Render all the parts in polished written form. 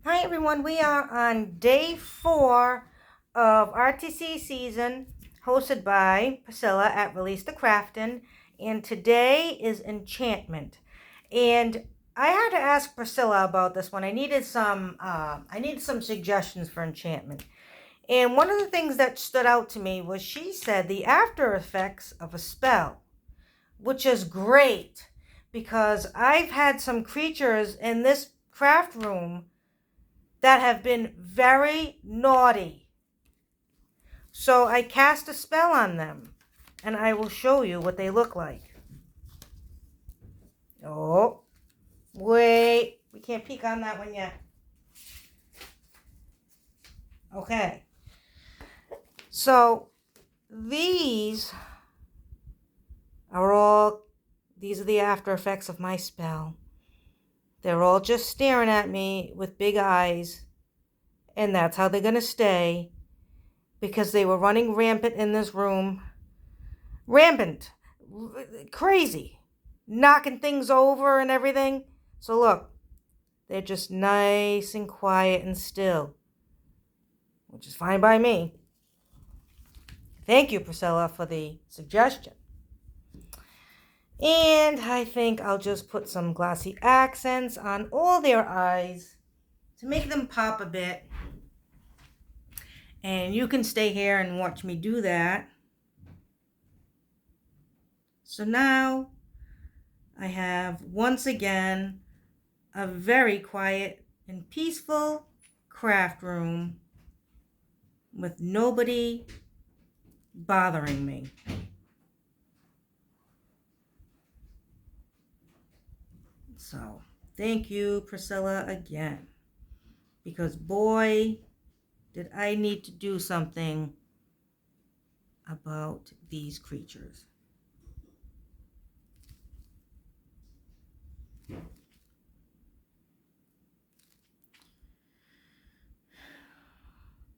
Hi everyone, we are on day 4 of RTC season, hosted by Priscilla at Release the Craftin', and today is Enchantment. And I had to ask Priscilla about this one. I needed some suggestions for Enchantment. And one of the things that stood out to me was she said the after effects of a spell, which is great because I've had some creatures in this craft room that have been very naughty. So I cast a spell on them, and I will show you what they look like. Oh, wait. We can't peek on that one yet. Okay. So these are the after effects of my spell. They're all just staring at me with big eyes, and that's how they're going to stay because they were running rampant in this room. Rampant. Crazy. Knocking things over and everything. So look, they're just nice and quiet and still, which is fine by me. Thank you, Priscilla, for the suggestion. And I think I'll just put some glossy accents on all their eyes to make them pop a bit. And you can stay here and watch me do that. So now I have, once again, a very quiet and peaceful craft room with nobody bothering me. So, thank you, Priscilla, again. Because boy, did I need to do something about these creatures.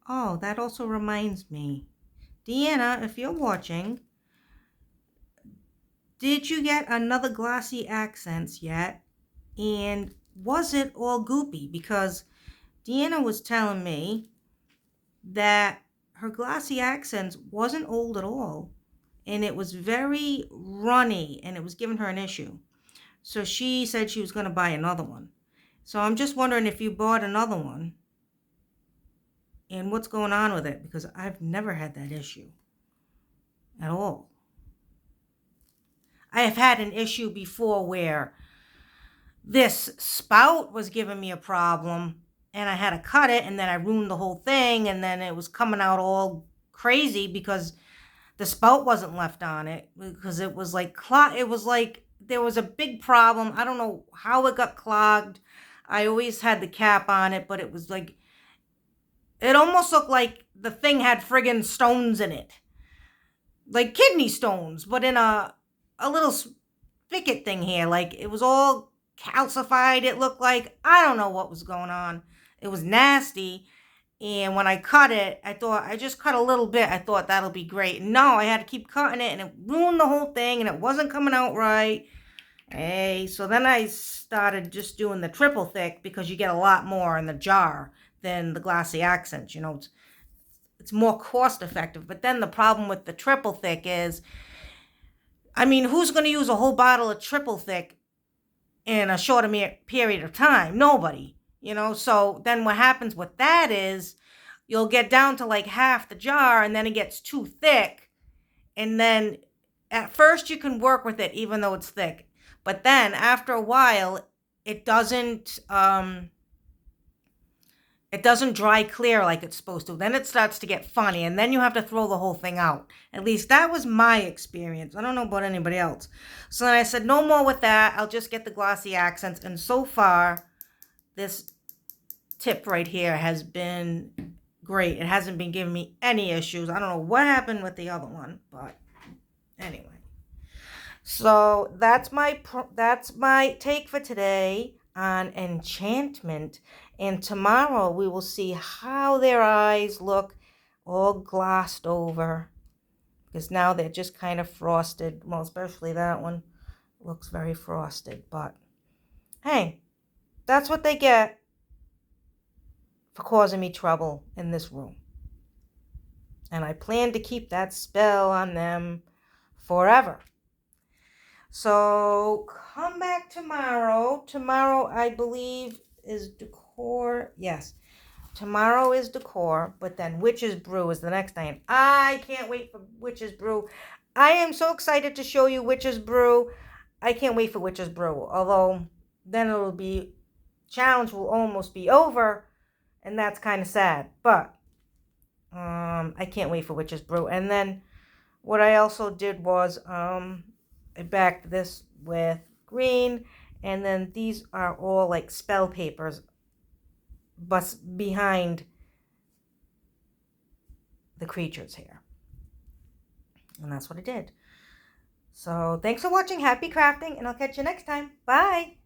Oh, that also reminds me. Deanna, if you're watching, did you get another glossy accents yet? And was it all goopy? Because Deanna was telling me that her glossy accents wasn't old at all. And it was very runny and it was giving her an issue. So she said she was going to buy another one. So I'm just wondering if you bought another one and what's going on with it, because I've never had that issue at all. I have had an issue before where this spout was giving me a problem and I had to cut it, and then I ruined the whole thing, and then it was coming out all crazy because the spout wasn't left on it, because it was like it was like there was a big problem. I don't know how it got clogged. I always had the cap on it, but it was like, it almost looked like the thing had friggin' stones in it. Like kidney stones, but in a little spigot thing here. Like it was all calcified, it looked like. I don't know what was going on. It was nasty. And when I cut it, I thought, I just cut a little bit. I thought that'll be great. No, I had to keep cutting it, and it ruined the whole thing, and it wasn't coming out right. Hey, so then I started just doing the triple thick because you get a lot more in the jar than the glossy accents. You know, it's more cost effective. But then the problem with the triple thick is, I mean, who's going to use a whole bottle of triple thick in a short period of time? Nobody. You know, so then what happens with that is you'll get down to like half the jar, and then it gets too thick. And then at first you can work with it even though it's thick. But then after a while, it doesn't dry clear like it's supposed to. Then it starts to get funny, and then you have to throw the whole thing out. At least that was my experience. I don't know about anybody else. So then I said, no more with that. I'll just get the glossy accents. And so far, this tip right here has been great. It hasn't been giving me any issues. I don't know what happened with the other one, but anyway. So that's my take for today on Enchantment. And tomorrow we will see how their eyes look all glossed over, because now they're just kind of frosted. Well, especially that one looks very frosted, but hey, that's what they get. for causing me trouble in this room. And I plan to keep that spell on them forever. So come back tomorrow. Tomorrow, I believe, is decor. Yes. Tomorrow is decor, but then Witch's Brew is the next night. I can't wait for Witch's Brew. I am so excited to show you Witch's Brew. I can't wait for Witch's Brew. Although then it'll be, challenge will almost be over, and that's kind of sad. But I can't wait for Witch's Brew. And then what I also did was I backed this with green, and then these are all like spell papers, but behind the creatures here. And that's what I did. So thanks for watching. Happy crafting, and I'll catch you next time. Bye.